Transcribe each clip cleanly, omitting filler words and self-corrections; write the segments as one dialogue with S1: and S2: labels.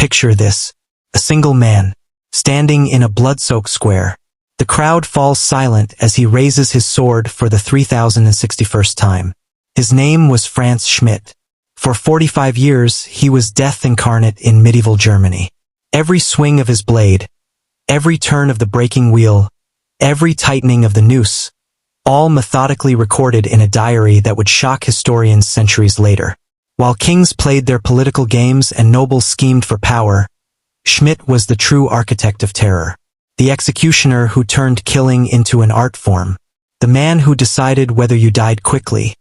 S1: Picture this: a single man, standing in a blood-soaked square. The crowd falls silent as he raises his sword for the 3061st time. His name was Frantz Schmidt. For 45 years, he was death incarnate in medieval Germany. Every swing of his blade, every turn of the breaking wheel, every tightening of the noose, all methodically recorded in a diary that would shock historians centuries later. While kings played their political games and nobles schemed for power, Schmidt was the true architect of terror. The executioner who turned killing into an art form. The man who decided whether you died quickly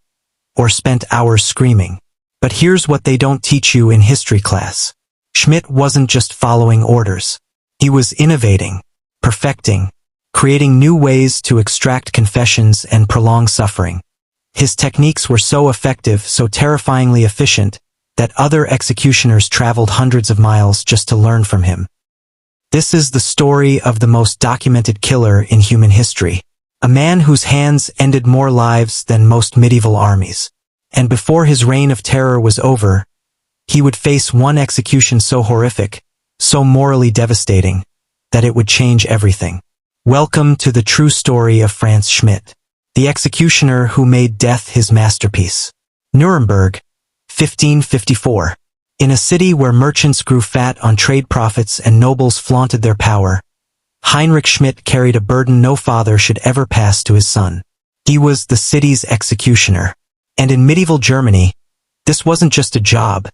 S1: or spent hours screaming. But here's what they don't teach you in history class. Schmidt wasn't just following orders. He was innovating, perfecting, creating new ways to extract confessions and prolong suffering. His techniques were so effective, so terrifyingly efficient, that other executioners traveled hundreds of miles just to learn from him. This is the story of the most documented killer in human history. A man whose hands ended more lives than most medieval armies. And before his reign of terror was over, he would face one execution so horrific, so morally devastating, that it would change everything. Welcome to the true story of Frantz Schmidt, the executioner who made death his masterpiece. Nuremberg, 1554. In a city where merchants grew fat on trade profits and nobles flaunted their power, Heinrich Schmidt carried a burden no father should ever pass to his son. He was the city's executioner. And in medieval Germany, this wasn't just a job.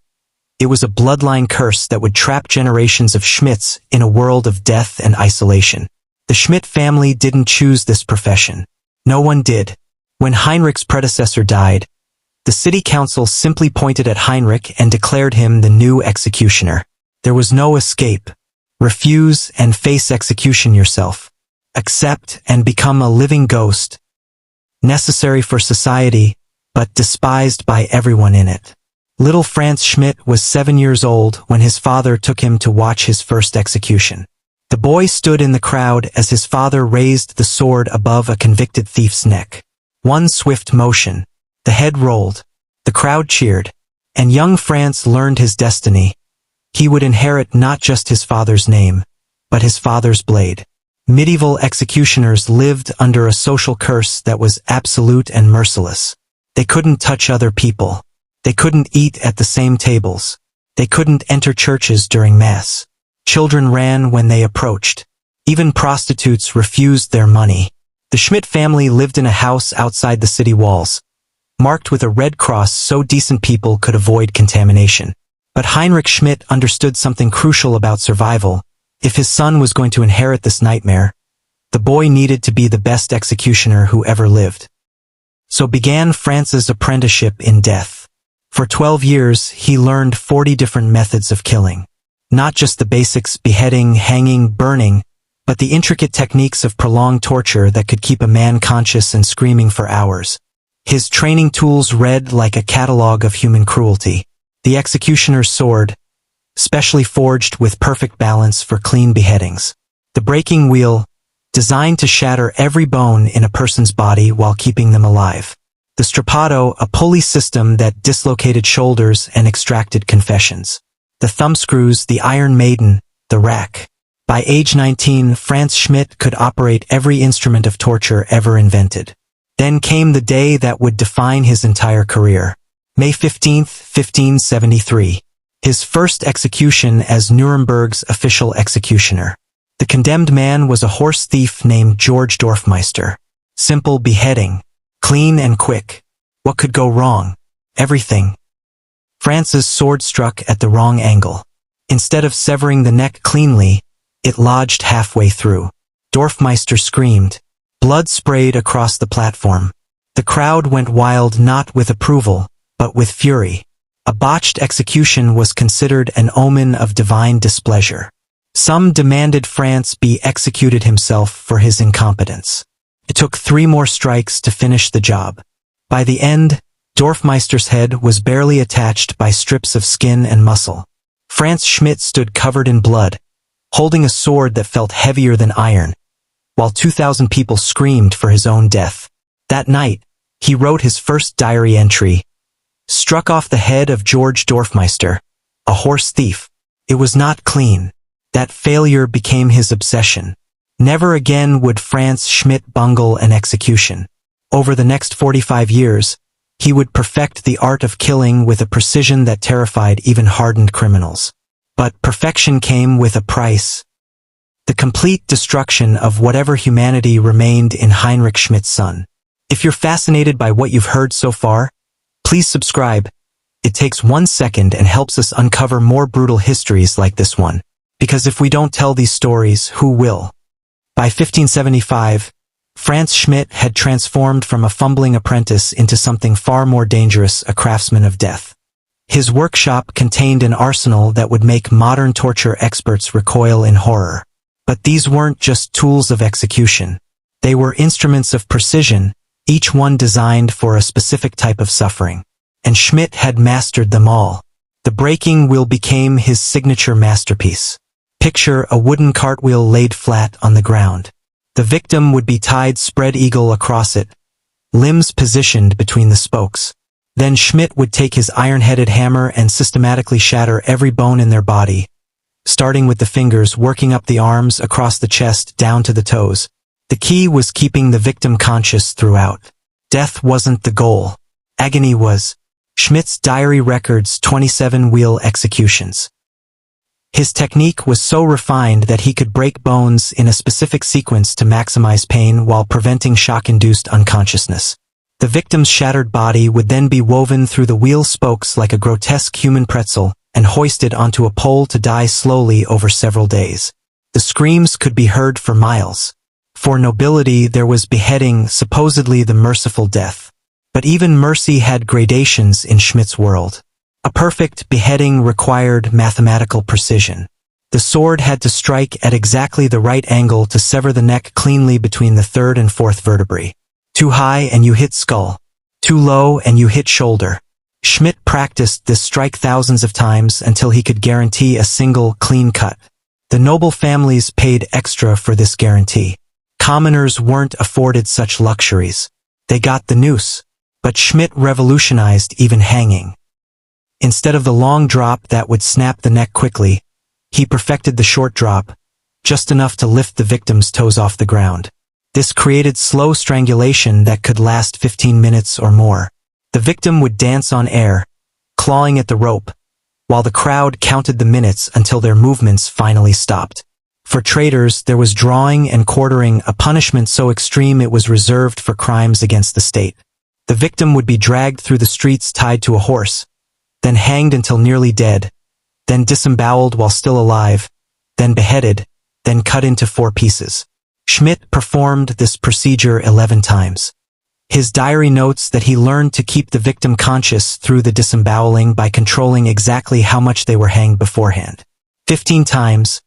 S1: It was a bloodline curse that would trap generations of Schmidts in a world of death and isolation. The Schmidt family didn't choose this profession. No one did. When Heinrich's predecessor died, the city council simply pointed at Heinrich and declared him the new executioner. There was no escape. Refuse and face execution yourself. Accept and become a living ghost. Necessary for society, but despised by everyone in it. Little Frantz Schmidt was 7 years old when his father took him to watch his first execution. The boy stood in the crowd as his father raised the sword above a convicted thief's neck. One swift motion. The head rolled. The crowd cheered. And young Frantz learned his destiny. He would inherit not just his father's name, but his father's blade. Medieval executioners lived under a social curse that was absolute and merciless. They couldn't touch other people. They couldn't eat at the same tables. They couldn't enter churches during Mass. Children ran when they approached. Even prostitutes refused their money. The Schmidt family lived in a house outside the city walls, marked with a red cross so decent people could avoid contamination. But Heinrich Schmidt understood something crucial about survival. If his son was going to inherit this nightmare, the boy needed to be the best executioner who ever lived. So began Frantz's apprenticeship in death. For 12 years, he learned 40 different methods of killing. Not just the basics: beheading, hanging, burning, but the intricate techniques of prolonged torture that could keep a man conscious and screaming for hours. His training tools read like a catalog of human cruelty. The executioner's sword, specially forged with perfect balance for clean beheadings. The breaking wheel, designed to shatter every bone in a person's body while keeping them alive. The strappado, a pulley system that dislocated shoulders and extracted confessions. The thumbscrews, the Iron Maiden, the rack. By age 19, Frantz Schmidt could operate every instrument of torture ever invented. Then came the day that would define his entire career. May 15, 1573. His first execution as Nuremberg's official executioner. The condemned man was a horse thief named George Dorfmeister. Simple beheading. Clean and quick. What could go wrong? Everything. Frantz's sword struck at the wrong angle. Instead of severing the neck cleanly, it lodged halfway through. Dorfmeister screamed. Blood sprayed across the platform. The crowd went wild, not with approval, but with fury. A botched execution was considered an omen of divine displeasure. Some demanded Frantz be executed himself for his incompetence. It took 3 more strikes to finish the job. By the end, Dorfmeister's head was barely attached by strips of skin and muscle. Frantz Schmidt stood covered in blood, holding a sword that felt heavier than iron, while 2,000 people screamed for his own death. That night, he wrote his first diary entry. Struck off the head of George Dorfmeister, a horse thief. It was not clean. That failure became his obsession. Never again would Frantz Schmidt bungle an execution. Over the next 45 years, he would perfect the art of killing with a precision that terrified even hardened criminals. But perfection came with a price. The complete destruction of whatever humanity remained in Heinrich Schmidt's son. If you're fascinated by what you've heard so far, please subscribe. It takes 1 second and helps us uncover more brutal histories like this one. Because if we don't tell these stories, who will? By 1575, Frantz Schmidt had transformed from a fumbling apprentice into something far more dangerous, a craftsman of death. His workshop contained an arsenal that would make modern torture experts recoil in horror. But these weren't just tools of execution. They were instruments of precision, each one designed for a specific type of suffering. And Schmidt had mastered them all. The breaking wheel became his signature masterpiece. Picture a wooden cartwheel laid flat on the ground. The victim would be tied spread eagle across it, limbs positioned between the spokes. Then Schmidt would take his iron-headed hammer and systematically shatter every bone in their body, starting with the fingers, working up the arms, across the chest, down to the toes. The key was keeping the victim conscious throughout. Death wasn't the goal. Agony was. Schmidt's diary records 27 wheel executions. His technique was so refined that he could break bones in a specific sequence to maximize pain while preventing shock-induced unconsciousness. The victim's shattered body would then be woven through the wheel spokes like a grotesque human pretzel and hoisted onto a pole to die slowly over several days. The screams could be heard for miles. For nobility, there was beheading, supposedly the merciful death. But even mercy had gradations in Schmidt's world. A perfect beheading required mathematical precision. The sword had to strike at exactly the right angle to sever the neck cleanly between the third and fourth vertebrae. Too high and you hit skull. Too low and you hit shoulder. Schmidt practiced this strike thousands of times until he could guarantee a single, clean cut. The noble families paid extra for this guarantee. Commoners weren't afforded such luxuries. They got the noose. But Schmidt revolutionized even hanging. Instead of the long drop that would snap the neck quickly, he perfected the short drop, just enough to lift the victim's toes off the ground. This created slow strangulation that could last 15 minutes or more. The victim would dance on air, clawing at the rope, while the crowd counted the minutes until their movements finally stopped. For traitors, there was drawing and quartering, a punishment so extreme it was reserved for crimes against the state. The victim would be dragged through the streets tied to a horse, then hanged until nearly dead, then disemboweled while still alive, then beheaded, then cut into 4 pieces. Schmidt performed this procedure 11 times. His diary notes that he learned to keep the victim conscious through the disemboweling by controlling exactly how much they were hanged beforehand. 15 times,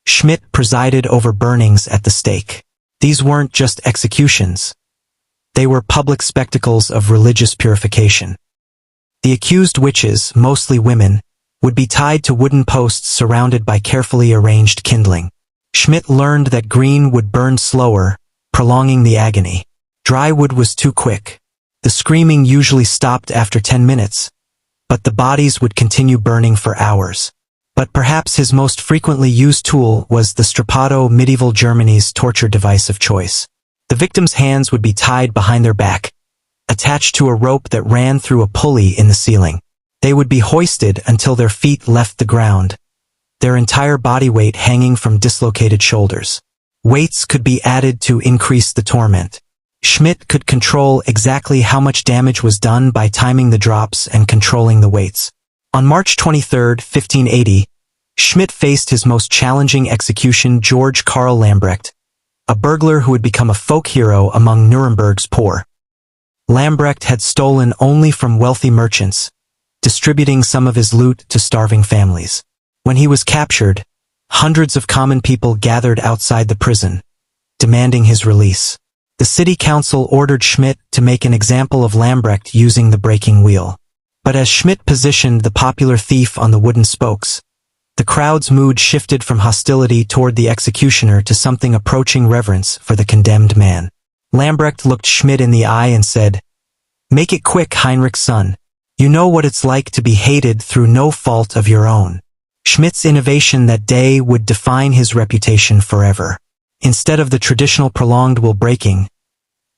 S1: Schmidt presided over burnings at the stake. These weren't just executions. They were public spectacles of religious purification. The accused witches, mostly women, would be tied to wooden posts surrounded by carefully arranged kindling. Schmidt learned that green would burn slower, prolonging the agony. Dry wood was too quick. The screaming usually stopped after 10 minutes, but the bodies would continue burning for hours. But perhaps his most frequently used tool was the strappado, medieval Germany's torture device of choice. The victim's hands would be tied behind their back, attached to a rope that ran through a pulley in the ceiling. They would be hoisted until their feet left the ground, their entire body weight hanging from dislocated shoulders. Weights could be added to increase the torment. Schmidt could control exactly how much damage was done by timing the drops and controlling the weights. On March 23, 1580, Schmidt faced his most challenging execution, George Karl Lambrecht, a burglar who had become a folk hero among Nuremberg's poor. Lambrecht had stolen only from wealthy merchants, distributing some of his loot to starving families. When he was captured, hundreds of common people gathered outside the prison, demanding his release. The city council ordered Schmidt to make an example of Lambrecht using the breaking wheel. But as Schmidt positioned the popular thief on the wooden spokes, the crowd's mood shifted from hostility toward the executioner to something approaching reverence for the condemned man. Lambrecht looked Schmidt in the eye and said, "Make it quick, Heinrich's son. You know what it's like to be hated through no fault of your own." Schmidt's innovation that day would define his reputation forever. Instead of the traditional prolonged will breaking,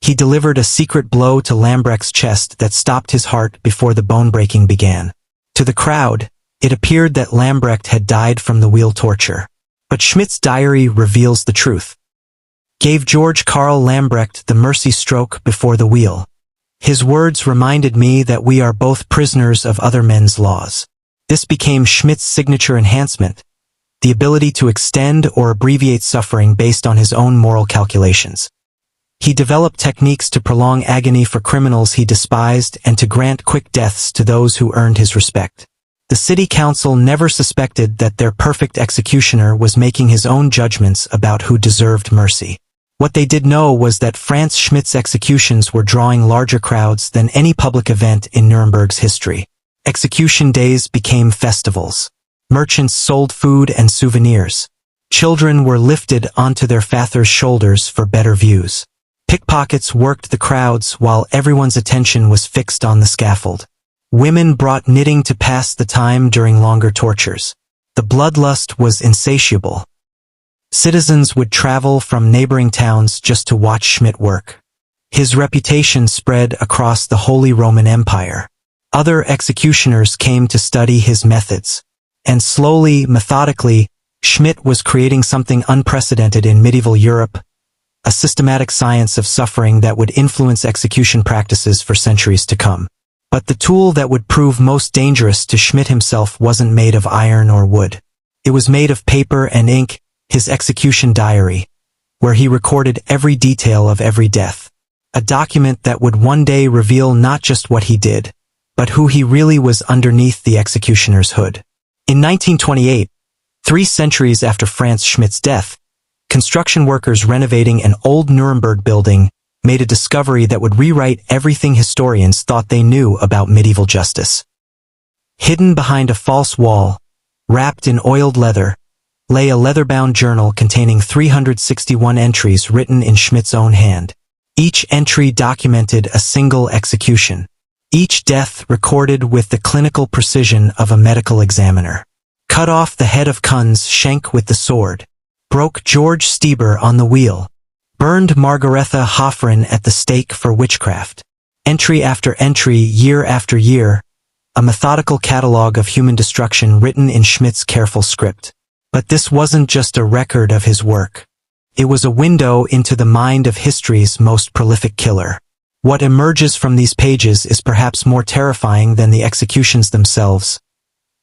S1: he delivered a secret blow to Lambrecht's chest that stopped his heart before the bone breaking began. To the crowd, it appeared that Lambrecht had died from the wheel torture. But Schmidt's diary reveals the truth. Gave George Karl Lambrecht the mercy stroke before the wheel. His words reminded me that we are both prisoners of other men's laws. This became Schmidt's signature enhancement, the ability to extend or abbreviate suffering based on his own moral calculations. He developed techniques to prolong agony for criminals he despised and to grant quick deaths to those who earned his respect. The city council never suspected that their perfect executioner was making his own judgments about who deserved mercy. What they did know was that Frantz Schmidt's executions were drawing larger crowds than any public event in Nuremberg's history. Execution days became festivals. Merchants sold food and souvenirs. Children were lifted onto their fathers' shoulders for better views. Pickpockets worked the crowds while everyone's attention was fixed on the scaffold. Women brought knitting to pass the time during longer tortures. The bloodlust was insatiable. Citizens would travel from neighboring towns just to watch Schmidt work. His reputation spread across the Holy Roman Empire. Other executioners came to study his methods. And slowly, methodically, Schmidt was creating something unprecedented in medieval Europe, a systematic science of suffering that would influence execution practices for centuries to come. But the tool that would prove most dangerous to Schmidt himself wasn't made of iron or wood. It was made of paper and ink, his execution diary, where he recorded every detail of every death. A document that would one day reveal not just what he did, but who he really was underneath the executioner's hood. In 1928, 3 centuries after Frantz Schmidt's death, construction workers renovating an old Nuremberg building made a discovery that would rewrite everything historians thought they knew about medieval justice. Hidden behind a false wall, wrapped in oiled leather, lay a leather-bound journal containing 361 entries written in Schmidt's own hand. Each entry documented a single execution. Each death recorded with the clinical precision of a medical examiner. Cut off the head of Kunz Schenk with the sword. Broke George Stieber on the wheel. Burned Margaretha Hoffren at the stake for witchcraft. Entry after entry, year after year, a methodical catalog of human destruction written in Schmidt's careful script. But this wasn't just a record of his work. It was a window into the mind of history's most prolific killer. What emerges from these pages is perhaps more terrifying than the executions themselves.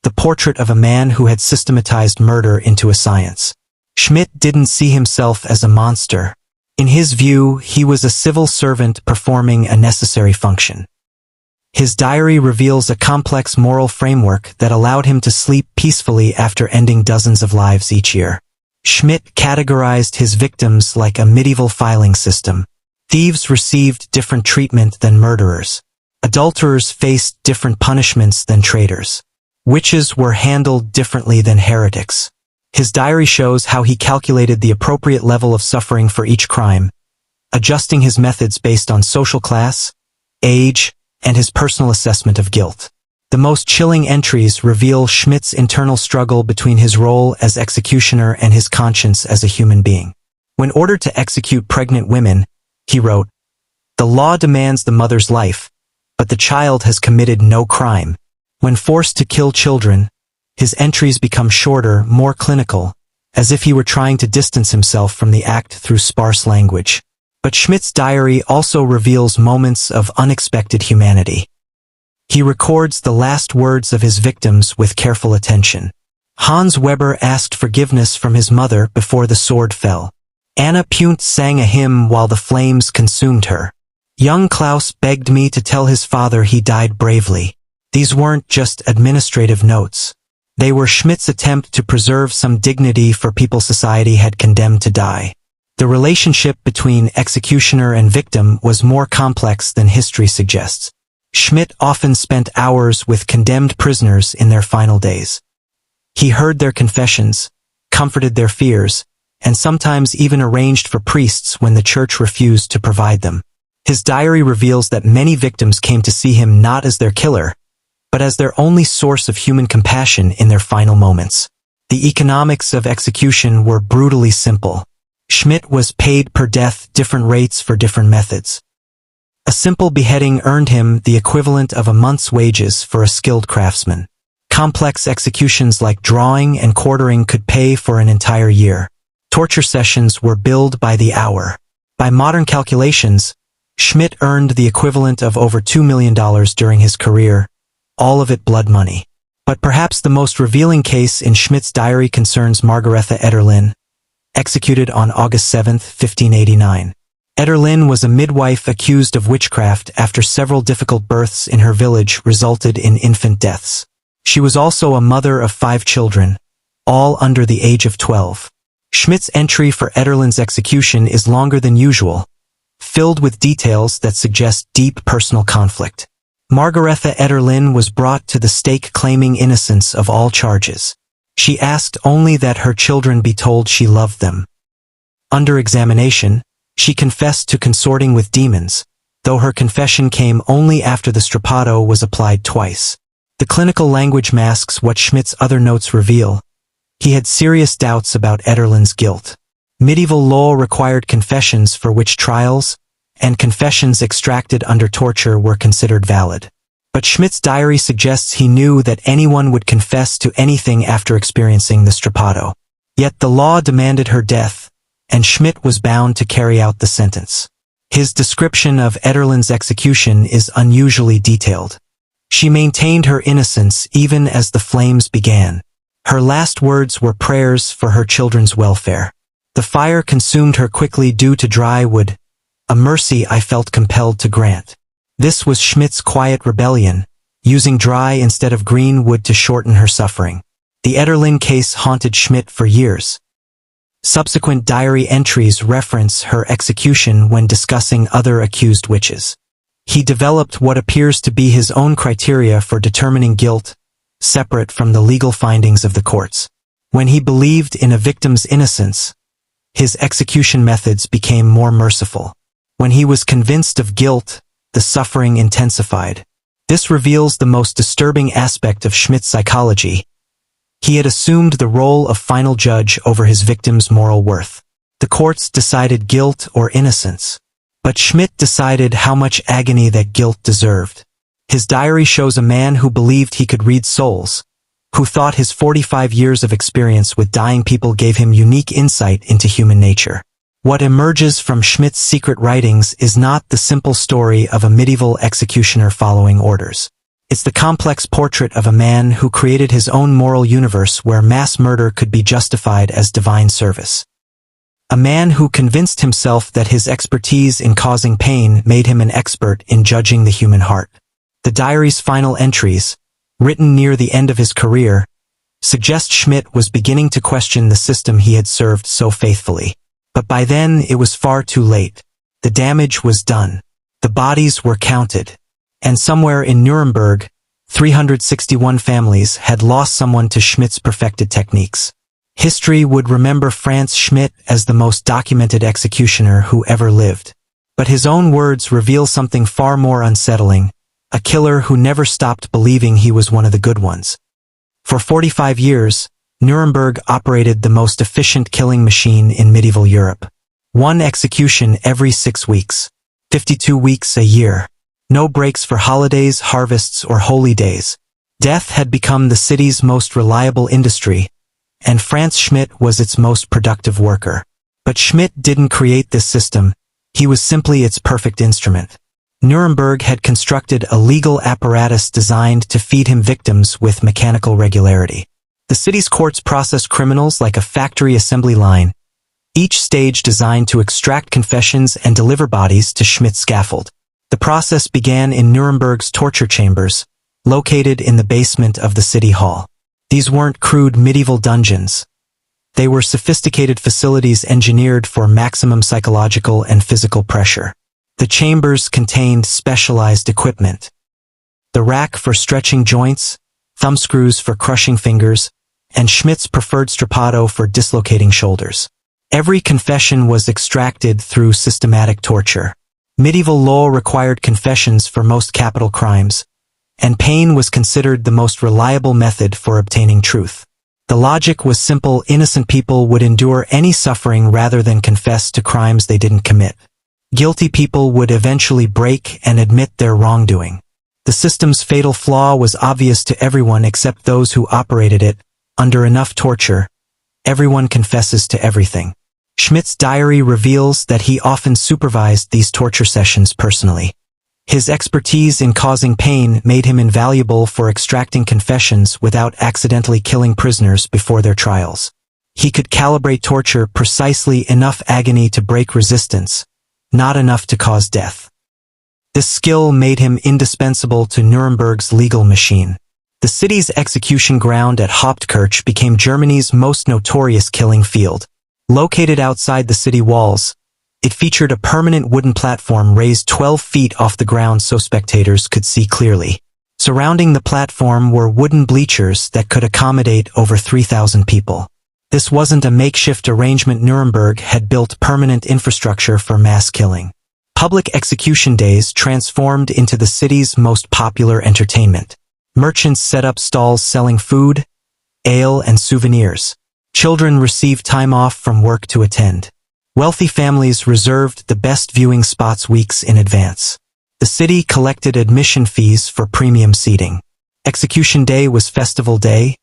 S1: The portrait of a man who had systematized murder into a science. Schmidt didn't see himself as a monster. In his view, he was a civil servant performing a necessary function. His diary reveals a complex moral framework that allowed him to sleep peacefully after ending dozens of lives each year. Schmidt categorized his victims like a medieval filing system. Thieves received different treatment than murderers. Adulterers faced different punishments than traitors. Witches were handled differently than heretics. His diary shows how he calculated the appropriate level of suffering for each crime, adjusting his methods based on social class, age, and his personal assessment of guilt. The most chilling entries reveal Schmidt's internal struggle between his role as executioner and his conscience as a human being. When ordered to execute pregnant women, he wrote, "The law demands the mother's life, but the child has committed no crime." When forced to kill children, his entries become shorter, more clinical, as if he were trying to distance himself from the act through sparse language. But Schmidt's diary also reveals moments of unexpected humanity. He records the last words of his victims with careful attention. Hans Weber asked forgiveness from his mother before the sword fell. Anna Punt sang a hymn while the flames consumed her. Young Klaus begged me to tell his father he died bravely. These weren't just administrative notes. They were Schmidt's attempt to preserve some dignity for people society had condemned to die. The relationship between executioner and victim was more complex than history suggests. Schmidt often spent hours with condemned prisoners in their final days. He heard their confessions, comforted their fears, and sometimes even arranged for priests when the church refused to provide them. His diary reveals that many victims came to see him not as their killer, but as their only source of human compassion in their final moments. The economics of execution were brutally simple. Schmidt was paid per death, different rates for different methods. A simple beheading earned him the equivalent of a month's wages for a skilled craftsman. Complex executions like drawing and quartering could pay for an entire year. Torture sessions were billed by the hour. By modern calculations, Schmidt earned the equivalent of over $2 million during his career, all of it blood money. But perhaps the most revealing case in Schmidt's diary concerns Margaretha Ederlin, executed on August 7, 1589. Ederlin was a midwife accused of witchcraft after several difficult births in her village resulted in infant deaths. She was also a mother of 5 children, all under the age of 12. Schmidt's entry for Ederlin's execution is longer than usual, filled with details that suggest deep personal conflict. Margaretha Ederlin was brought to the stake claiming innocence of all charges. She asked only that her children be told she loved them. Under examination, she confessed to consorting with demons, though her confession came only after the strappado was applied twice. The clinical language masks what Schmidt's other notes reveal. He had serious doubts about Ederlin's guilt. Medieval law required confessions for which trials and confessions extracted under torture were considered valid. But Schmidt's diary suggests he knew that anyone would confess to anything after experiencing the strappado. Yet the law demanded her death, and Schmidt was bound to carry out the sentence. His description of Ederlin's execution is unusually detailed. She maintained her innocence even as the flames began. Her last words were prayers for her children's welfare. The fire consumed her quickly due to dry wood, a mercy I felt compelled to grant. This was Schmidt's quiet rebellion, using dry instead of green wood to shorten her suffering. The Ederlin case haunted Schmidt for years. Subsequent diary entries reference her execution when discussing other accused witches. He developed what appears to be his own criteria for determining guilt, separate from the legal findings of the courts. When he believed in a victim's innocence, his execution methods became more merciful. When he was convinced of guilt, the suffering intensified. This reveals the most disturbing aspect of Schmidt's psychology. He had assumed the role of final judge over his victim's moral worth. The courts decided guilt or innocence. But Schmidt decided how much agony that guilt deserved. His diary shows a man who believed he could read souls, who thought his 45 years of experience with dying people gave him unique insight into human nature. What emerges from Schmidt's secret writings is not the simple story of a medieval executioner following orders. It's the complex portrait of a man who created his own moral universe where mass murder could be justified as divine service. A man who convinced himself that his expertise in causing pain made him an expert in judging the human heart. The diary's final entries, written near the end of his career, suggest Schmidt was beginning to question the system he had served so faithfully. But by then it was far too late. The damage was done. The bodies were counted. And somewhere in Nuremberg, 361 families had lost someone to Schmidt's perfected techniques. History would remember Frantz Schmidt as the most documented executioner who ever lived. But his own words reveal something far more unsettling, a killer who never stopped believing he was one of the good ones. For 45 years, Nuremberg operated the most efficient killing machine in medieval Europe. One execution every 6 weeks, 52 weeks a year. No breaks for holidays, harvests, or holy days. Death had become the city's most reliable industry, and Frantz Schmidt was its most productive worker. But Schmidt didn't create this system, he was simply its perfect instrument. Nuremberg had constructed a legal apparatus designed to feed him victims with mechanical regularity. The city's courts processed criminals like a factory assembly line, each stage designed to extract confessions and deliver bodies to Schmidt's scaffold. The process began in Nuremberg's torture chambers, located in the basement of the city hall. These weren't crude medieval dungeons. They were sophisticated facilities engineered for maximum psychological and physical pressure. The chambers contained specialized equipment. The rack for stretching joints, thumbscrews for crushing fingers, and Schmidt's preferred strappado for dislocating shoulders. Every confession was extracted through systematic torture. Medieval law required confessions for most capital crimes, and pain was considered the most reliable method for obtaining truth. The logic was simple: innocent people would endure any suffering rather than confess to crimes they didn't commit. Guilty people would eventually break and admit their wrongdoing. The system's fatal flaw was obvious to everyone except those who operated it. Under enough torture, everyone confesses to everything. Schmidt's diary reveals that he often supervised these torture sessions personally. His expertise in causing pain made him invaluable for extracting confessions without accidentally killing prisoners before their trials. He could calibrate torture precisely enough agony to break resistance, not enough to cause death. This skill made him indispensable to Nuremberg's legal machine. The city's execution ground at Hauptkirch became Germany's most notorious killing field. Located outside the city walls, it featured a permanent wooden platform raised 12 feet off the ground so spectators could see clearly. Surrounding the platform were wooden bleachers that could accommodate over 3,000 people. This wasn't a makeshift arrangement. Nuremberg had built permanent infrastructure for mass killing. Public execution days transformed into the city's most popular entertainment. Merchants set up stalls selling food, ale, and souvenirs. Children received time off from work to attend. Wealthy families reserved the best viewing spots weeks in advance. The city collected admission fees for premium seating. Execution day was festival day,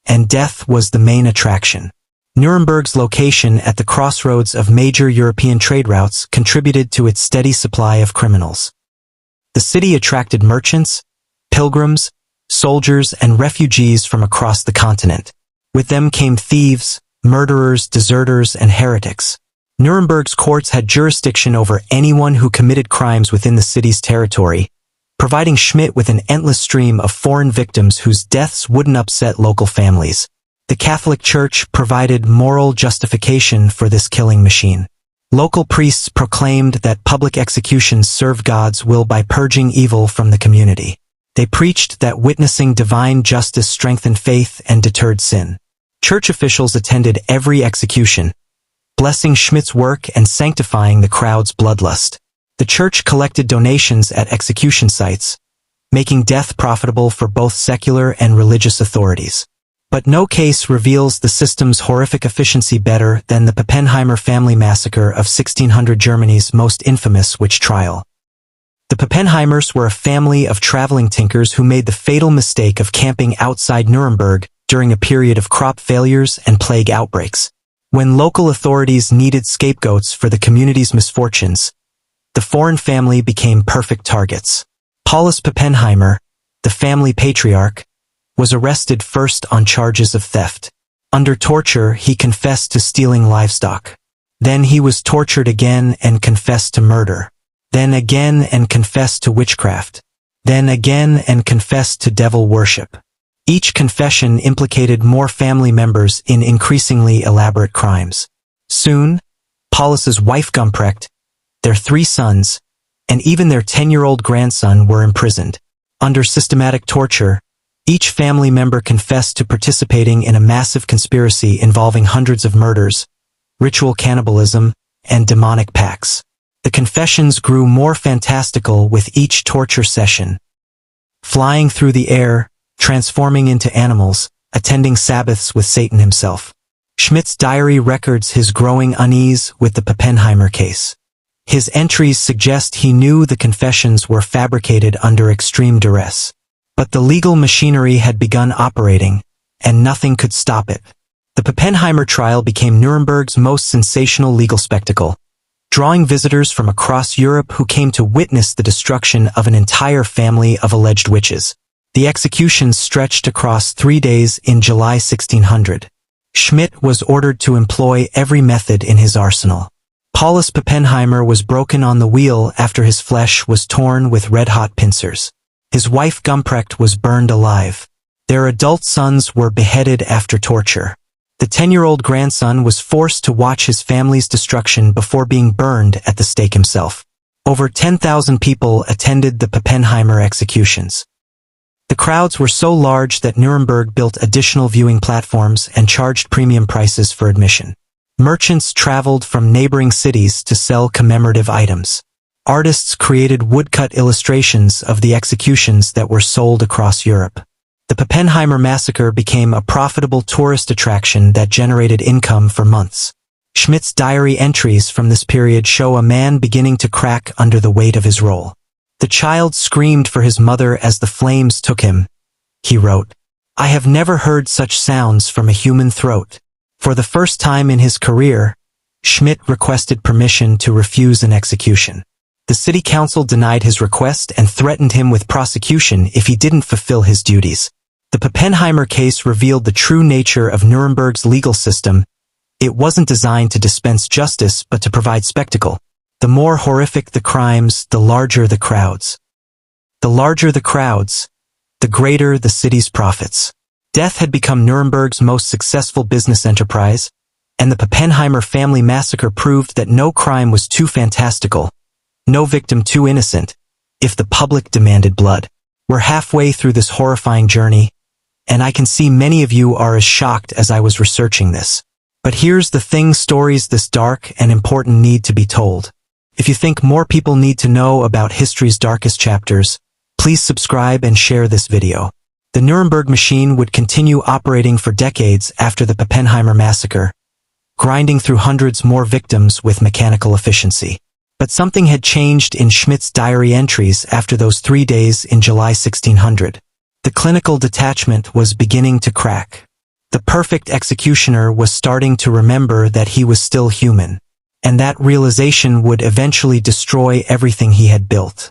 S1: and death was the main attraction. Nuremberg's location at the crossroads of major European trade routes contributed to its steady supply of criminals. The city attracted merchants, pilgrims, soldiers, and refugees from across the continent. With them came thieves, murderers, deserters, and heretics. Nuremberg's courts had jurisdiction over anyone who committed crimes within the city's territory, providing Schmidt with an endless stream of foreign victims whose deaths wouldn't upset local families. The Catholic Church provided moral justification for this killing machine. Local priests proclaimed that public executions serve God's will by purging evil from the community. They preached that witnessing divine justice strengthened faith and deterred sin. Church officials attended every execution, blessing Schmidt's work and sanctifying the crowd's bloodlust. The church collected donations at execution sites, making death profitable for both secular and religious authorities. But no case reveals the system's horrific efficiency better than the Pappenheimer family massacre of 1600, Germany's most infamous witch trial. The Pappenheimers were a family of traveling tinkers who made the fatal mistake of camping outside Nuremberg during a period of crop failures and plague outbreaks. When local authorities needed scapegoats for the community's misfortunes, the foreign family became perfect targets. Paulus Pappenheimer, the family patriarch, was arrested first on charges of theft. Under torture, he confessed to stealing livestock. Then he was tortured again and confessed to murder. Then again and confessed to witchcraft. Then again and confessed to devil worship. Each confession implicated more family members in increasingly elaborate crimes. Soon, Paulus's wife Gumprecht, their 3 sons, and even their 10-year-old grandson were imprisoned. Under systematic torture, each family member confessed to participating in a massive conspiracy involving hundreds of murders, ritual cannibalism, and demonic pacts. The confessions grew more fantastical with each torture session. Flying through the air, transforming into animals, attending Sabbaths with Satan himself. Schmidt's diary records his growing unease with the Pappenheimer case. His entries suggest he knew the confessions were fabricated under extreme duress. But the legal machinery had begun operating, and nothing could stop it. The Pappenheimer trial became Nuremberg's most sensational legal spectacle, drawing visitors from across Europe who came to witness the destruction of an entire family of alleged witches. The executions stretched across 3 days in July 1600. Schmidt was ordered to employ every method in his arsenal. Paulus Pappenheimer was broken on the wheel after his flesh was torn with red-hot pincers. His wife Gumprecht was burned alive. Their adult sons were beheaded after torture. The 10-year-old grandson was forced to watch his family's destruction before being burned at the stake himself. Over 10,000 people attended the Pappenheimer executions. The crowds were so large that Nuremberg built additional viewing platforms and charged premium prices for admission. Merchants traveled from neighboring cities to sell commemorative items. Artists created woodcut illustrations of the executions that were sold across Europe. The Pappenheimer massacre became a profitable tourist attraction that generated income for months. Schmidt's diary entries from this period show a man beginning to crack under the weight of his role. The child screamed for his mother as the flames took him. He wrote, "I have never heard such sounds from a human throat." For the first time in his career, Schmidt requested permission to refuse an execution. The city council denied his request and threatened him with prosecution if he didn't fulfill his duties. The Pappenheimer case revealed the true nature of Nuremberg's legal system. It wasn't designed to dispense justice but to provide spectacle. The more horrific the crimes, the larger the crowds. The larger the crowds, the greater the city's profits. Death had become Nuremberg's most successful business enterprise, and the Pappenheimer family massacre proved that no crime was too fantastical, no victim too innocent, if the public demanded blood. We're halfway through this horrifying journey, and I can see many of you are as shocked as I was researching this. But here's the thing: stories this dark and important need to be told. If you think more people need to know about history's darkest chapters, please subscribe and share this video. The Nuremberg machine would continue operating for decades after the Pappenheimer massacre, grinding through hundreds more victims with mechanical efficiency. But something had changed in Schmidt's diary entries after those 3 days in July 1600. The clinical detachment was beginning to crack. The perfect executioner was starting to remember that he was still human, and that realization would eventually destroy everything he had built.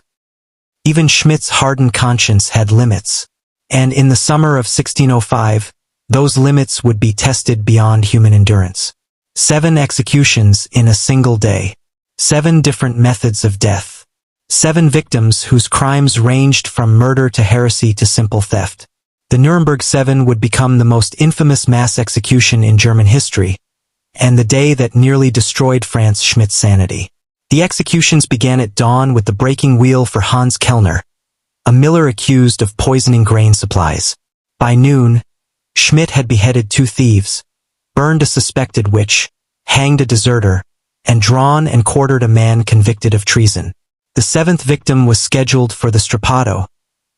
S1: Even Schmidt's hardened conscience had limits, and in the summer of 1605, those limits would be tested beyond human endurance. 7 executions in a single day. 7 different methods of death. 7 victims whose crimes ranged from murder to heresy to simple theft. The Nuremberg 7 would become the most infamous mass execution in German history, and the day that nearly destroyed Frantz Schmidt's sanity. The executions began at dawn with the breaking wheel for Hans Kellner, a miller accused of poisoning grain supplies. By noon, Schmidt had beheaded 2 thieves, burned a suspected witch, hanged a deserter, and drawn and quartered a man convicted of treason. The 7th victim was scheduled for the strappado,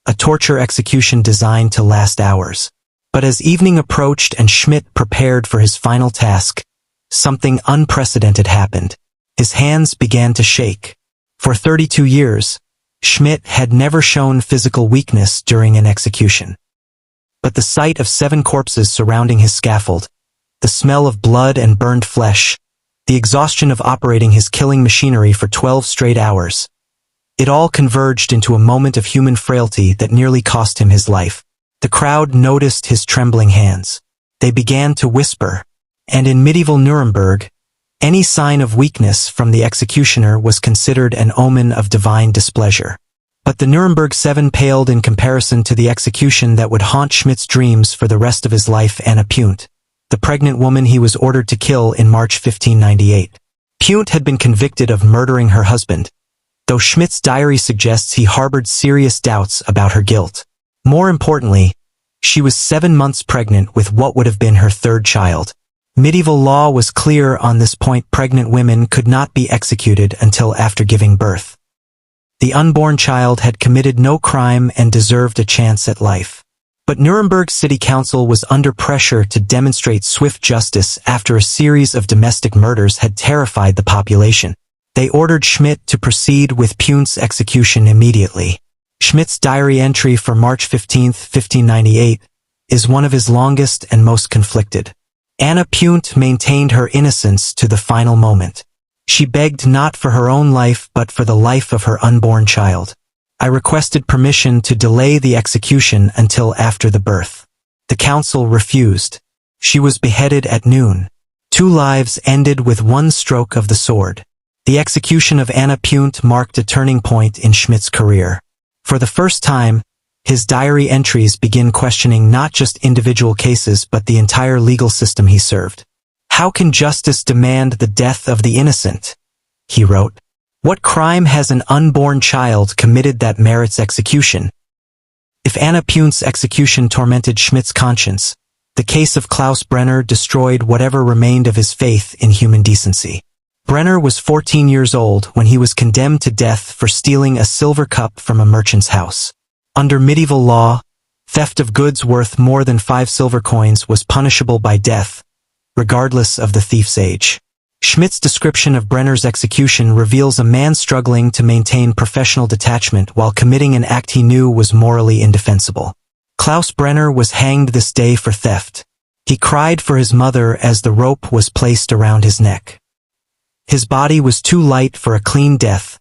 S1: a torture execution designed to last hours. But as evening approached and Schmidt prepared for his final task, something unprecedented happened. His hands began to shake. For 32 years, Schmidt had never shown physical weakness during an execution. But the sight of 7 corpses surrounding his scaffold, the smell of blood and burned flesh, the exhaustion of operating his killing machinery for 12 straight hours, it all converged into a moment of human frailty that nearly cost him his life. The crowd noticed his trembling hands. They began to whisper, and in medieval Nuremberg, any sign of weakness from the executioner was considered an omen of divine displeasure. But the Nuremberg 7 paled in comparison to the execution that would haunt Schmidt's dreams for the rest of his life: Anna Punt, the pregnant woman he was ordered to kill in March 1598. Punt had been convicted of murdering her husband, though Schmidt's diary suggests he harbored serious doubts about her guilt. More importantly, she was 7 months pregnant with what would have been her 3rd child. Medieval law was clear on this point: pregnant women could not be executed until after giving birth. The unborn child had committed no crime and deserved a chance at life. But Nuremberg City Council was under pressure to demonstrate swift justice after a series of domestic murders had terrified the population. They ordered Schmidt to proceed with Punt's execution immediately. Schmidt's diary entry for March 15, 1598, is one of his longest and most conflicted. Anna Punt maintained her innocence to the final moment. She begged not for her own life but for the life of her unborn child. "I requested permission to delay the execution until after the birth. The council refused. She was beheaded at noon. 2 lives ended with 1 stroke of the sword." The execution of Anna Punt marked a turning point in Schmidt's career. For the first time, his diary entries begin questioning not just individual cases but the entire legal system he served. "How can justice demand the death of the innocent?" he wrote. "What crime has an unborn child committed that merits execution?" If Anna Punt's execution tormented Schmidt's conscience, the case of Klaus Brenner destroyed whatever remained of his faith in human decency. Brenner was 14 years old when he was condemned to death for stealing a silver cup from a merchant's house. Under medieval law, Theft of goods worth more than 5 silver coins was punishable by death, regardless of the thief's age. Schmidt's description of Brenner's execution reveals a man struggling to maintain professional detachment while committing an act he knew was morally indefensible. Klaus Brenner was hanged this day for theft. He cried for his mother as the rope was placed around his neck. His body was too light for a clean death.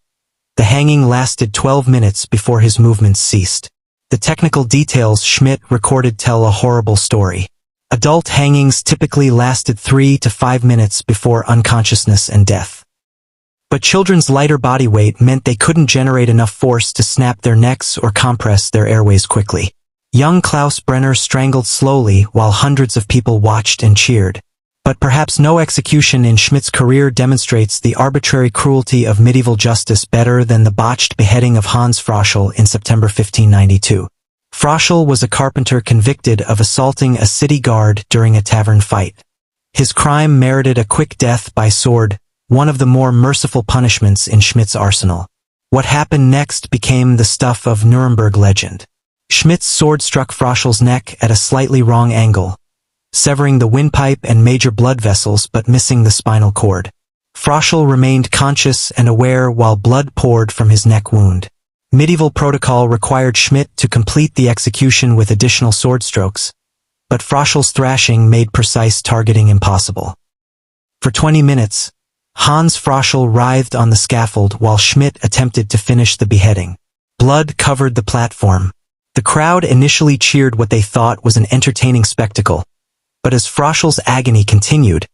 S1: The hanging lasted 12 minutes before his movements ceased. The technical details Schmidt recorded tell a horrible story. Adult hangings typically lasted 3 to 5 minutes before unconsciousness and death. But children's lighter body weight meant they couldn't generate enough force to snap their necks or compress their airways quickly. Young Klaus Brenner strangled slowly while hundreds of people watched and cheered. But perhaps no execution in Schmidt's career demonstrates the arbitrary cruelty of medieval justice better than the botched beheading of Hans Froschel in September 1592. Froschel was a carpenter convicted of assaulting a city guard during a tavern fight. His crime merited a quick death by sword, one of the more merciful punishments in Schmidt's arsenal. What happened next became the stuff of Nuremberg legend. Schmidt's sword struck Froschel's neck at a slightly wrong angle, severing the windpipe and major blood vessels but missing the spinal cord. Froschel remained conscious and aware while blood poured from his neck wound. Medieval protocol required Schmidt to complete the execution with additional sword strokes, but Froschel's thrashing made precise targeting impossible. For 20 minutes, Hans Froschel writhed on the scaffold while Schmidt attempted to finish the beheading. Blood covered the platform. The crowd initially cheered what they thought was an entertaining spectacle, but as Froschel's agony continued,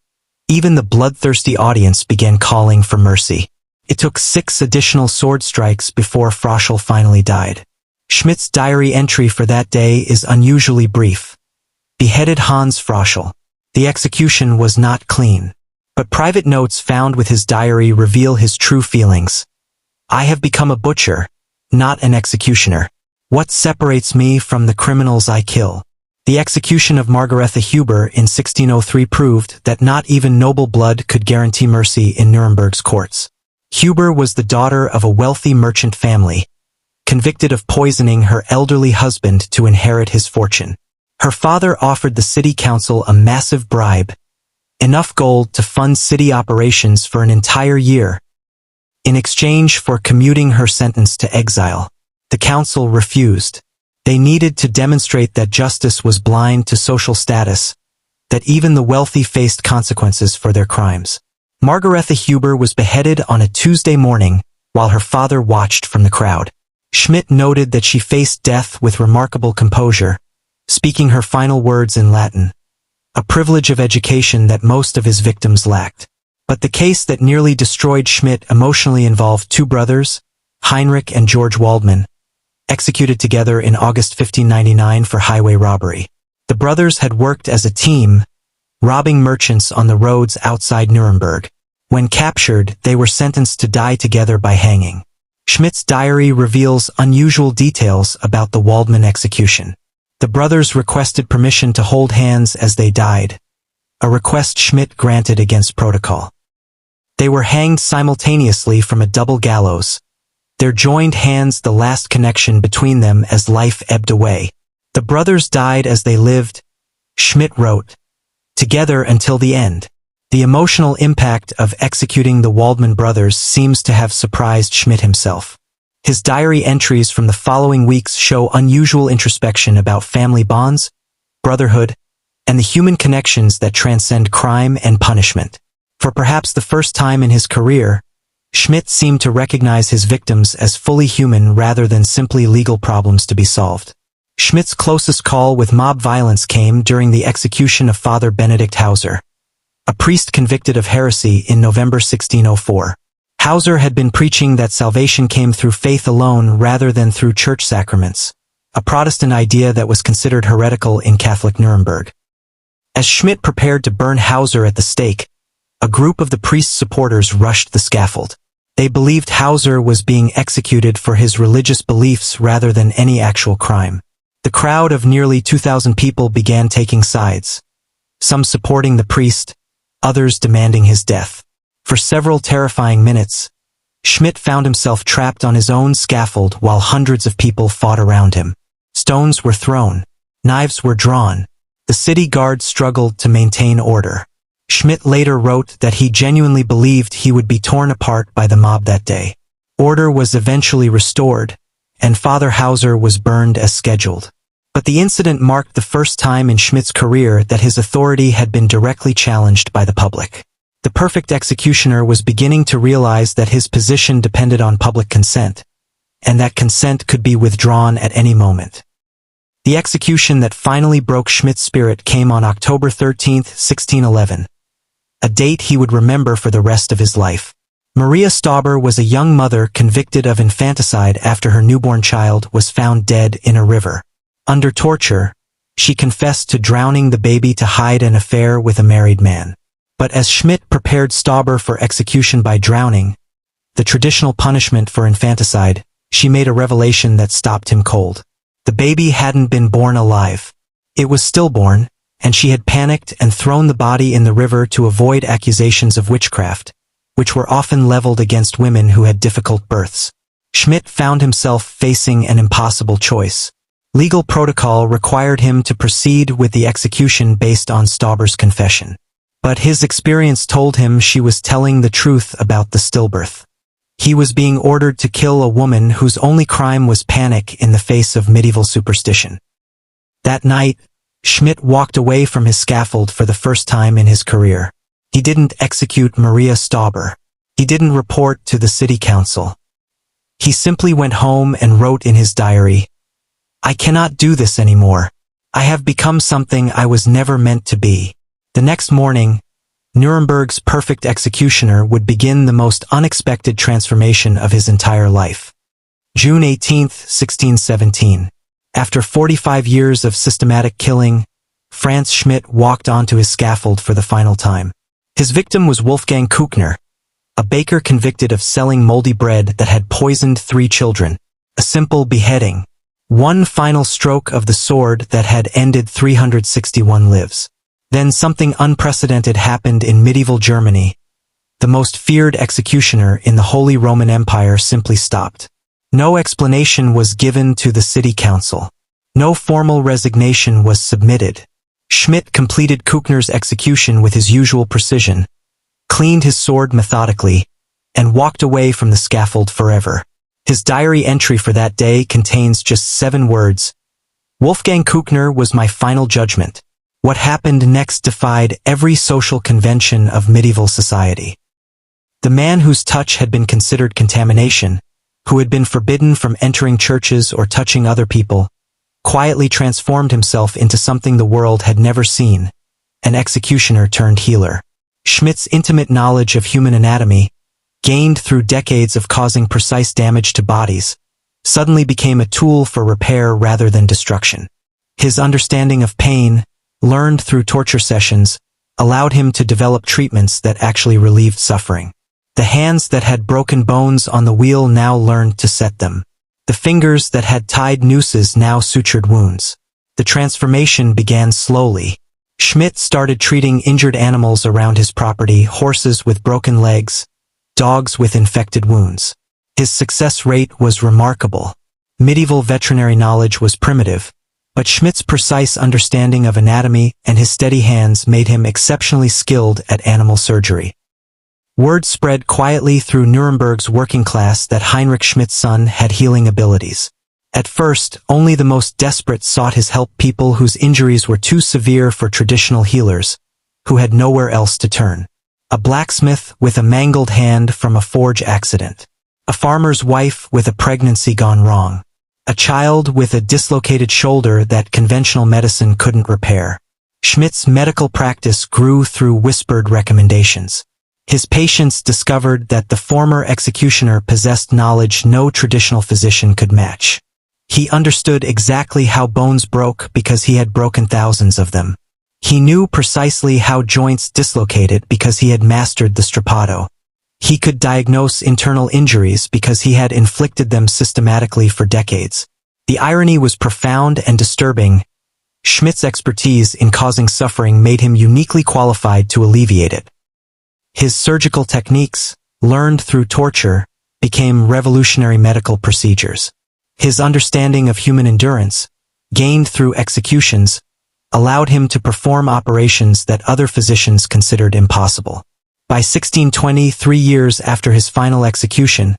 S1: even the bloodthirsty audience began calling for mercy. It took 6 additional sword strikes before Froschel finally died. Schmidt's diary entry for that day is unusually brief. Beheaded Hans Froschel. The execution was not clean, but private notes found with his diary reveal his true feelings. I have become a butcher, not an executioner. What separates me from the criminals I kill? The execution of Margaretha Huber in 1603 proved that not even noble blood could guarantee mercy in Nuremberg's courts. Huber was the daughter of a wealthy merchant family, convicted of poisoning her elderly husband to inherit his fortune. Her father offered the city council a massive bribe, enough gold to fund city operations for an entire year, in exchange for commuting her sentence to exile. The council refused. They needed to demonstrate that justice was blind to social status, that even the wealthy faced consequences for their crimes. Margaretha Huber was beheaded on a Tuesday morning, while her father watched from the crowd. Schmidt noted that she faced death with remarkable composure, speaking her final words in Latin, a privilege of education that most of his victims lacked. But the case that nearly destroyed Schmidt emotionally involved 2 brothers, Heinrich and George Waldman, executed together in August 1599 for highway robbery. The brothers had worked as a team, robbing merchants on the roads outside Nuremberg. When captured, they were sentenced to die together by hanging. Schmidt's diary reveals unusual details about the Waldman execution. The brothers requested permission to hold hands as they died, a request Schmidt granted against protocol. They were hanged simultaneously from a double gallows, their joined hands the last connection between them as life ebbed away. The brothers died as they lived, Schmidt wrote, together until the end. The emotional impact of executing the Waldman brothers seems to have surprised Schmidt himself. His diary entries from the following weeks show unusual introspection about family bonds, brotherhood, and the human connections that transcend crime and punishment. For perhaps the first time in his career, Schmidt seemed to recognize his victims as fully human rather than simply legal problems to be solved. Schmidt's closest call with mob violence came during the execution of Father Benedict Hauser, a priest convicted of heresy in November 1604. Hauser had been preaching that salvation came through faith alone rather than through church sacraments, a Protestant idea that was considered heretical in Catholic Nuremberg. As Schmidt prepared to burn Hauser at the stake, a group of the priest's supporters rushed the scaffold. They believed Hauser was being executed for his religious beliefs rather than any actual crime. The crowd of nearly 2,000 people began taking sides, some supporting the priest, others demanding his death. For several terrifying minutes, Schmidt found himself trapped on his own scaffold while hundreds of people fought around him. Stones were thrown. Knives were drawn. The city guard struggled to maintain order. Schmidt later wrote that he genuinely believed he would be torn apart by the mob that day. Order was eventually restored, and Father Hauser was burned as scheduled. But the incident marked the first time in Schmidt's career that his authority had been directly challenged by the public. The perfect executioner was beginning to realize that his position depended on public consent, and that consent could be withdrawn at any moment. The execution that finally broke Schmidt's spirit came on October 13, 1611, a date he would remember for the rest of his life. Maria Stauber was a young mother convicted of infanticide after her newborn child was found dead in a river. Under torture, she confessed to drowning the baby to hide an affair with a married man. But as Schmidt prepared Stauber for execution by drowning, the traditional punishment for infanticide, she made a revelation that stopped him cold. The baby hadn't been born alive. It was stillborn, and she had panicked and thrown the body in the river to avoid accusations of witchcraft, which were often leveled against women who had difficult births. Schmidt found himself facing an impossible choice. Legal protocol required him to proceed with the execution based on Stauber's confession. But his experience told him she was telling the truth about the stillbirth. He was being ordered to kill a woman whose only crime was panic in the face of medieval superstition. That night, Schmidt walked away from his scaffold for the first time in his career. He didn't execute Maria Stauber. He didn't report to the city council. He simply went home and wrote in his diary, "I cannot do this anymore. I have become something I was never meant to be." The next morning, Nuremberg's perfect executioner would begin the most unexpected transformation of his entire life. June 18, 1617. After 45 years of systematic killing, Frantz Schmidt walked onto his scaffold for the final time. His victim was Wolfgang Küchner, a baker convicted of selling moldy bread that had poisoned 3 children. A simple beheading. One final stroke of the sword that had ended 361 lives. Then something unprecedented happened in medieval Germany. The most feared executioner in the Holy Roman Empire simply stopped. No explanation was given to the city council. No formal resignation was submitted. Schmidt completed Küchner's execution with his usual precision, cleaned his sword methodically, and walked away from the scaffold forever. His diary entry for that day contains just 7 words. Wolfgang Küchner was my final judgment. What happened next defied every social convention of medieval society. The man whose touch had been considered contamination, who had been forbidden from entering churches or touching other people, quietly transformed himself into something the world had never seen, an executioner turned healer. Schmidt's intimate knowledge of human anatomy, gained through decades of causing precise damage to bodies, suddenly became a tool for repair rather than destruction. His understanding of pain, learned through torture sessions, allowed him to develop treatments that actually relieved suffering. The hands that had broken bones on the wheel now learned to set them. The fingers that had tied nooses now sutured wounds. The transformation began slowly. Schmidt started treating injured animals around his property, horses with broken legs, dogs with infected wounds. His success rate was remarkable. Medieval veterinary knowledge was primitive, but Schmidt's precise understanding of anatomy and his steady hands made him exceptionally skilled at animal surgery. Word spread quietly through Nuremberg's working class that Heinrich Schmidt's son had healing abilities. At first, only the most desperate sought his help, people whose injuries were too severe for traditional healers, who had nowhere else to turn. A blacksmith with a mangled hand from a forge accident. A farmer's wife with a pregnancy gone wrong. A child with a dislocated shoulder that conventional medicine couldn't repair. Schmidt's medical practice grew through whispered recommendations. His patients discovered that the former executioner possessed knowledge no traditional physician could match. He understood exactly how bones broke because he had broken thousands of them. He knew precisely how joints dislocated because he had mastered the strappado. He could diagnose internal injuries because he had inflicted them systematically for decades. The irony was profound and disturbing. Schmidt's expertise in causing suffering made him uniquely qualified to alleviate it. His surgical techniques, learned through torture, became revolutionary medical procedures. His understanding of human endurance, gained through executions, allowed him to perform operations that other physicians considered impossible. By 1620, 3 years after his final execution,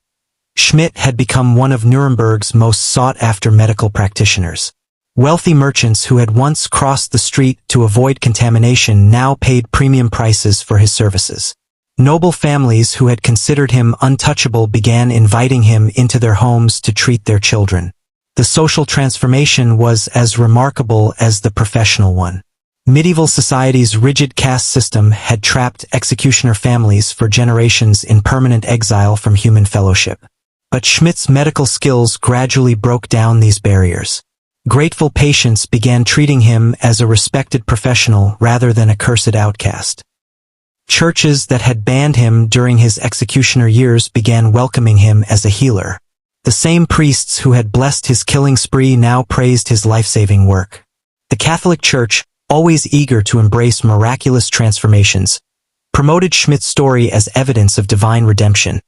S1: Schmidt had become one of Nuremberg's most sought-after medical practitioners. Wealthy merchants who had once crossed the street to avoid contamination now paid premium prices for his services. Noble families who had considered him untouchable began inviting him into their homes to treat their children. The social transformation was as remarkable as the professional one. Medieval society's rigid caste system had trapped executioner families for generations in permanent exile from human fellowship. But Schmidt's medical skills gradually broke down these barriers. Grateful patients began treating him as a respected professional rather than a cursed outcast. Churches that had banned him during his executioner years began welcoming him as a healer. The same priests who had blessed his killing spree now praised his life-saving work. The Catholic Church, always eager to embrace miraculous transformations, promoted Schmidt's story as evidence of divine redemption.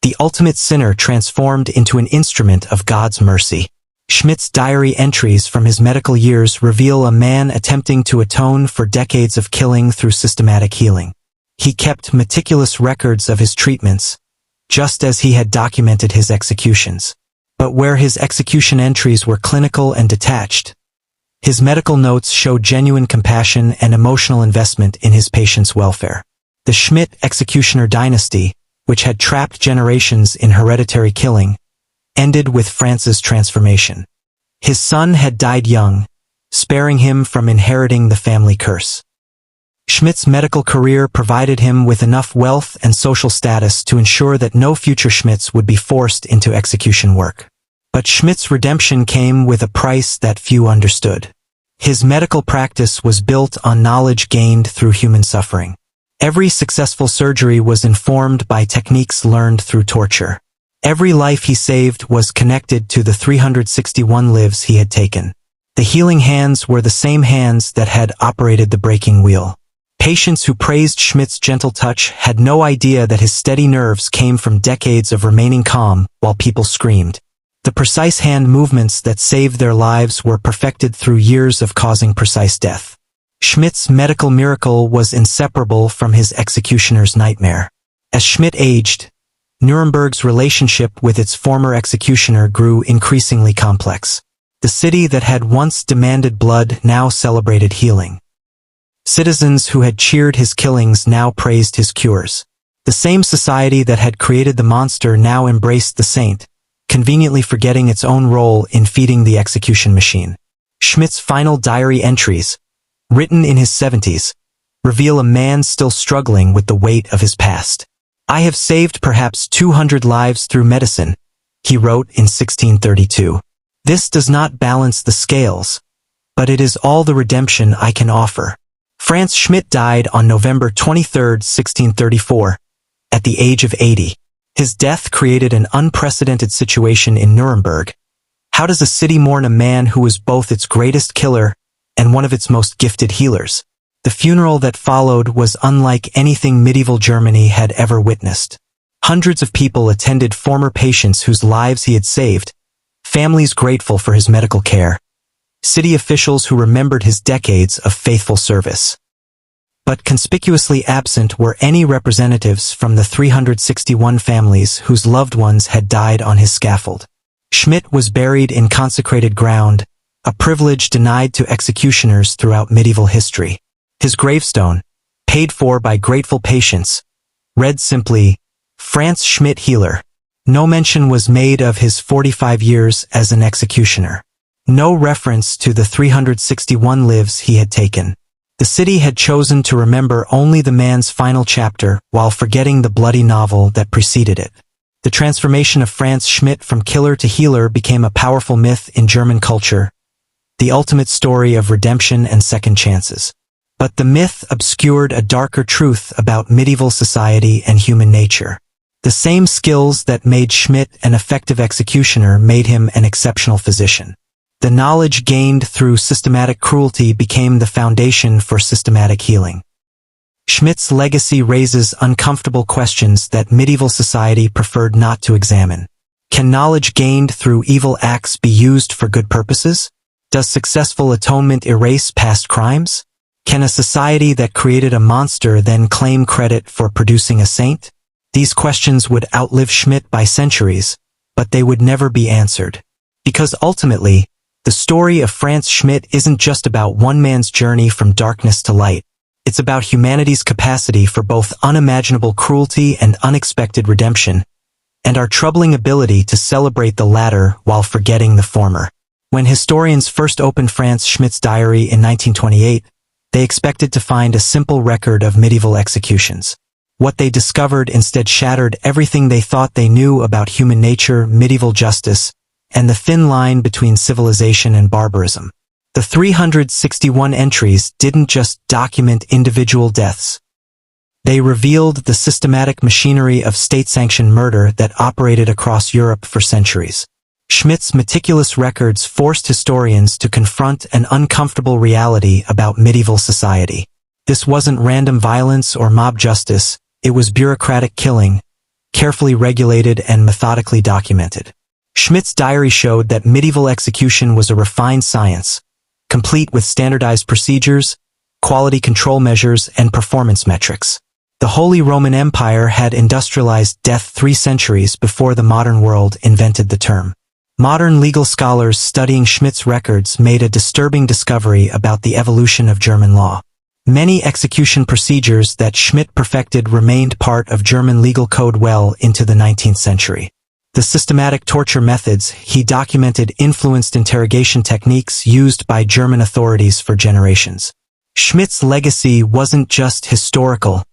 S1: The ultimate sinner transformed into an instrument of God's mercy. Schmidt's diary entries from his medical years reveal a man attempting to atone for decades of killing through systematic healing. He kept meticulous records of his treatments, just as he had documented his executions. But where his execution entries were clinical and detached, his medical notes showed genuine compassion and emotional investment in his patients' welfare. The Schmidt executioner dynasty, which had trapped generations in hereditary killing, ended with Frantz's transformation. His son had died young, sparing him from inheriting the family curse. Schmidt's medical career provided him with enough wealth and social status to ensure that no future Schmidts would be forced into execution work. But Schmidt's redemption came with a price that few understood. His medical practice was built on knowledge gained through human suffering. Every successful surgery was informed by techniques learned through torture. Every life he saved was connected to the 361 lives he had taken. The healing hands were the same hands that had operated the breaking wheel. Patients who praised Schmidt's gentle touch had no idea that his steady nerves came from decades of remaining calm while people screamed. The precise hand movements that saved their lives were perfected through years of causing precise death. Schmidt's medical miracle was inseparable from his executioner's nightmare. As Schmidt aged, Nuremberg's relationship with its former executioner grew increasingly complex. The city that had once demanded blood now celebrated healing. Citizens who had cheered his killings now praised his cures. The same society that had created the monster now embraced the saint, conveniently forgetting its own role in feeding the execution machine. Schmidt's final diary entries, written in his 70s, reveal a man still struggling with the weight of his past. "I have saved perhaps 200 lives through medicine," he wrote in 1632. "This does not balance the scales, but it is all the redemption I can offer." Frantz Schmidt died on November 23, 1634, at the age of 80. His death created an unprecedented situation in Nuremberg. How does a city mourn a man who was both its greatest killer and one of its most gifted healers? The funeral that followed was unlike anything medieval Germany had ever witnessed. Hundreds of people attended, former patients whose lives he had saved, families grateful for his medical care, city officials who remembered his decades of faithful service. But conspicuously absent were any representatives from the 361 families whose loved ones had died on his scaffold. Schmidt was buried in consecrated ground, a privilege denied to executioners throughout medieval history. His gravestone, paid for by grateful patients, read simply, "Frantz Schmidt Healer." No mention was made of his 45 years as an executioner. No reference to the 361 lives he had taken. The city had chosen to remember only the man's final chapter while forgetting the bloody novel that preceded it. The transformation of Frantz Schmidt from killer to healer became a powerful myth in German culture, the ultimate story of redemption and second chances. But the myth obscured a darker truth about medieval society and human nature. The same skills that made Schmidt an effective executioner made him an exceptional physician. The knowledge gained through systematic cruelty became the foundation for systematic healing. Schmidt's legacy raises uncomfortable questions that medieval society preferred not to examine. Can knowledge gained through evil acts be used for good purposes? Does successful atonement erase past crimes? Can a society that created a monster then claim credit for producing a saint? These questions would outlive Schmidt by centuries, but they would never be answered. Because ultimately, the story of Frantz Schmidt isn't just about one man's journey from darkness to light. It's about humanity's capacity for both unimaginable cruelty and unexpected redemption, and our troubling ability to celebrate the latter while forgetting the former. When historians first opened Frantz Schmidt's diary in 1928, they expected to find a simple record of medieval executions. What they discovered instead shattered everything they thought they knew about human nature, medieval justice, and the thin line between civilization and barbarism. The 361 entries didn't just document individual deaths. They revealed the systematic machinery of state-sanctioned murder that operated across Europe for centuries. Schmidt's meticulous records forced historians to confront an uncomfortable reality about medieval society. This wasn't random violence or mob justice, it was bureaucratic killing, carefully regulated and methodically documented. Schmidt's diary showed that medieval execution was a refined science, complete with standardized procedures, quality control measures, and performance metrics. The Holy Roman Empire had industrialized death 3 centuries before the modern world invented the term. Modern legal scholars studying Schmidt's records made a disturbing discovery about the evolution of German law. Many execution procedures that Schmidt perfected remained part of German legal code well into the 19th century. The systematic torture methods he documented influenced interrogation techniques used by German authorities for generations. Schmidt's legacy wasn't just historical.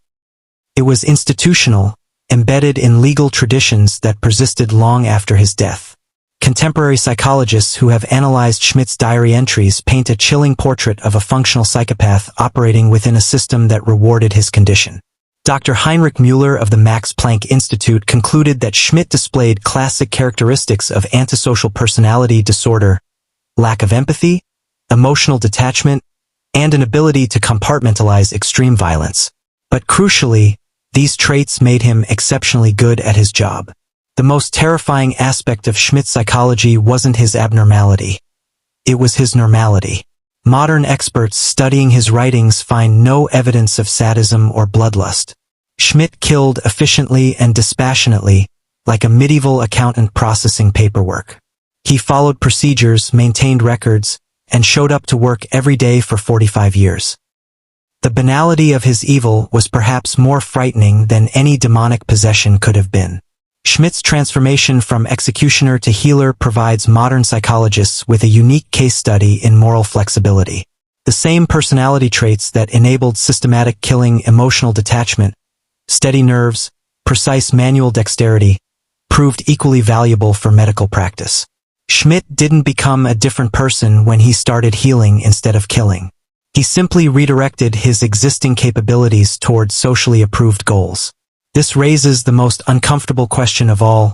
S1: It was institutional, embedded in legal traditions that persisted long after his death. Contemporary psychologists who have analyzed Schmidt's diary entries paint a chilling portrait of a functional psychopath operating within a system that rewarded his condition. Dr. Heinrich Müller of the Max Planck Institute concluded that Schmidt displayed classic characteristics of antisocial personality disorder, lack of empathy, emotional detachment, and an ability to compartmentalize extreme violence. But crucially, these traits made him exceptionally good at his job. The most terrifying aspect of Schmidt's psychology wasn't his abnormality. It was his normality. Modern experts studying his writings find no evidence of sadism or bloodlust. Schmidt killed efficiently and dispassionately, like a medieval accountant processing paperwork. He followed procedures, maintained records, and showed up to work every day for 45 years. The banality of his evil was perhaps more frightening than any demonic possession could have been. Schmidt's transformation from executioner to healer provides modern psychologists with a unique case study in moral flexibility. The same personality traits that enabled systematic killing, emotional detachment, steady nerves, precise manual dexterity, proved equally valuable for medical practice. Schmidt didn't become a different person when he started healing instead of killing. He simply redirected his existing capabilities toward socially approved goals. This raises the most uncomfortable question of all.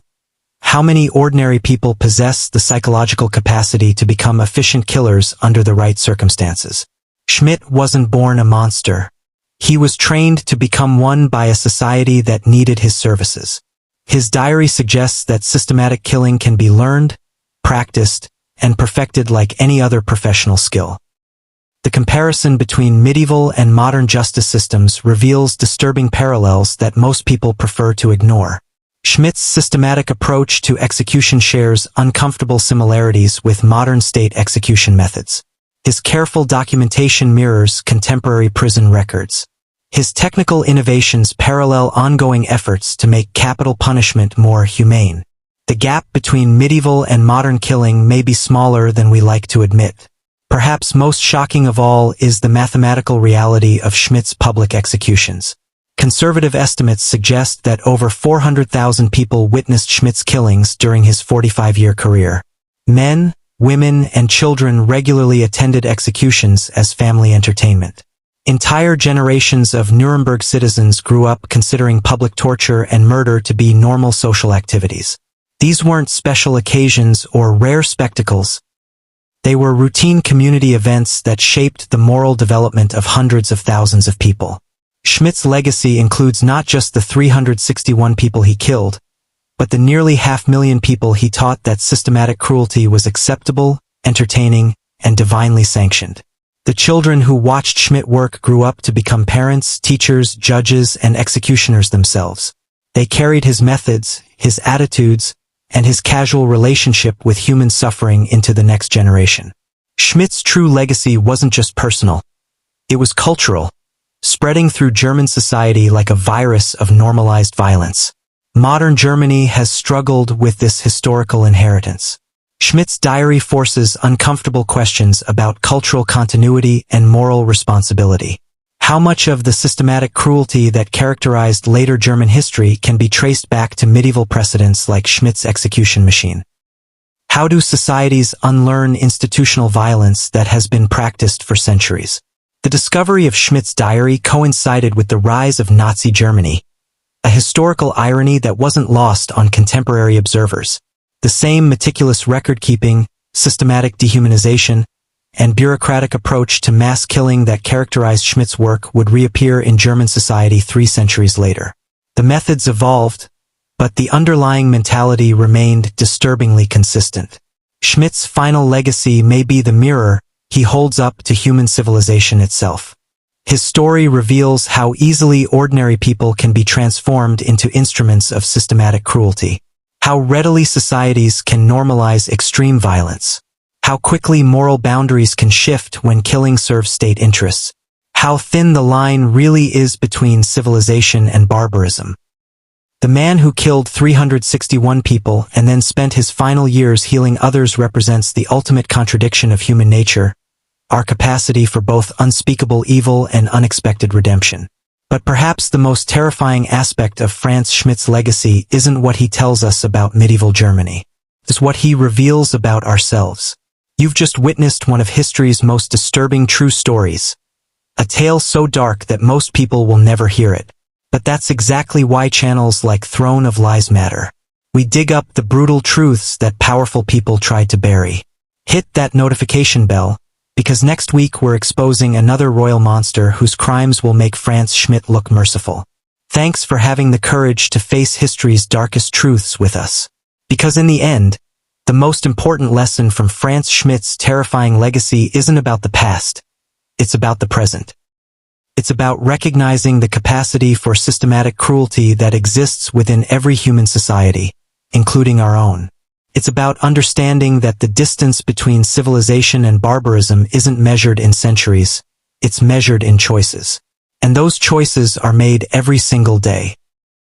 S1: How many ordinary people possess the psychological capacity to become efficient killers under the right circumstances? Schmidt wasn't born a monster. He was trained to become one by a society that needed his services. His diary suggests that systematic killing can be learned, practiced, and perfected like any other professional skill. The comparison between medieval and modern justice systems reveals disturbing parallels that most people prefer to ignore. Schmidt's systematic approach to execution shares uncomfortable similarities with modern state execution methods. His careful documentation mirrors contemporary prison records. His technical innovations parallel ongoing efforts to make capital punishment more humane. The gap between medieval and modern killing may be smaller than we like to admit. Perhaps most shocking of all is the mathematical reality of Schmidt's public executions. Conservative estimates suggest that over 400,000 people witnessed Schmidt's killings during his 45-year career. Men, women, and children regularly attended executions as family entertainment. Entire generations of Nuremberg citizens grew up considering public torture and murder to be normal social activities. These weren't special occasions or rare spectacles. They were routine community events that shaped the moral development of hundreds of thousands of people. Schmidt's legacy includes not just the 361 people he killed, but the nearly 500,000 people he taught that systematic cruelty was acceptable, entertaining, and divinely sanctioned. The children who watched Schmidt work grew up to become parents, teachers, judges, and executioners themselves. They carried his methods, his attitudes, and his casual relationship with human suffering into the next generation. Schmidt's true legacy wasn't just personal. It was cultural, spreading through German society like a virus of normalized violence. Modern Germany has struggled with this historical inheritance. Schmidt's diary forces uncomfortable questions about cultural continuity and moral responsibility. How much of the systematic cruelty that characterized later German history can be traced back to medieval precedents like Schmidt's execution machine? How do societies unlearn institutional violence that has been practiced for centuries? The discovery of Schmidt's diary coincided with the rise of Nazi Germany, a historical irony that wasn't lost on contemporary observers. The same meticulous record-keeping, systematic dehumanization, and bureaucratic approach to mass killing that characterized Schmidt's work would reappear in German society 3 centuries later. The methods evolved, but the underlying mentality remained disturbingly consistent. Schmidt's final legacy may be the mirror he holds up to human civilization itself. His story reveals how easily ordinary people can be transformed into instruments of systematic cruelty, how readily societies can normalize extreme violence, how quickly moral boundaries can shift when killing serves state interests, how thin the line really is between civilization and barbarism. The man who killed 361 people and then spent his final years healing others represents the ultimate contradiction of human nature, our capacity for both unspeakable evil and unexpected redemption. But perhaps the most terrifying aspect of Frantz Schmidt's legacy isn't what he tells us about medieval Germany. It's what he reveals about ourselves. You've just witnessed one of history's most disturbing true stories, a tale so dark that most people will never hear it. But that's exactly why channels like Throne of Lies matter. We dig up the brutal truths that powerful people tried to bury. Hit that notification bell, because next week we're exposing another royal monster whose crimes will make Frantz Schmidt look merciful. Thanks for having the courage to face history's darkest truths with us. Because in the end, the most important lesson from Frantz Schmidt's terrifying legacy isn't about the past. It's about the present. It's about recognizing the capacity for systematic cruelty that exists within every human society, including our own. It's about understanding that the distance between civilization and barbarism isn't measured in centuries, it's measured in choices. And those choices are made every single day.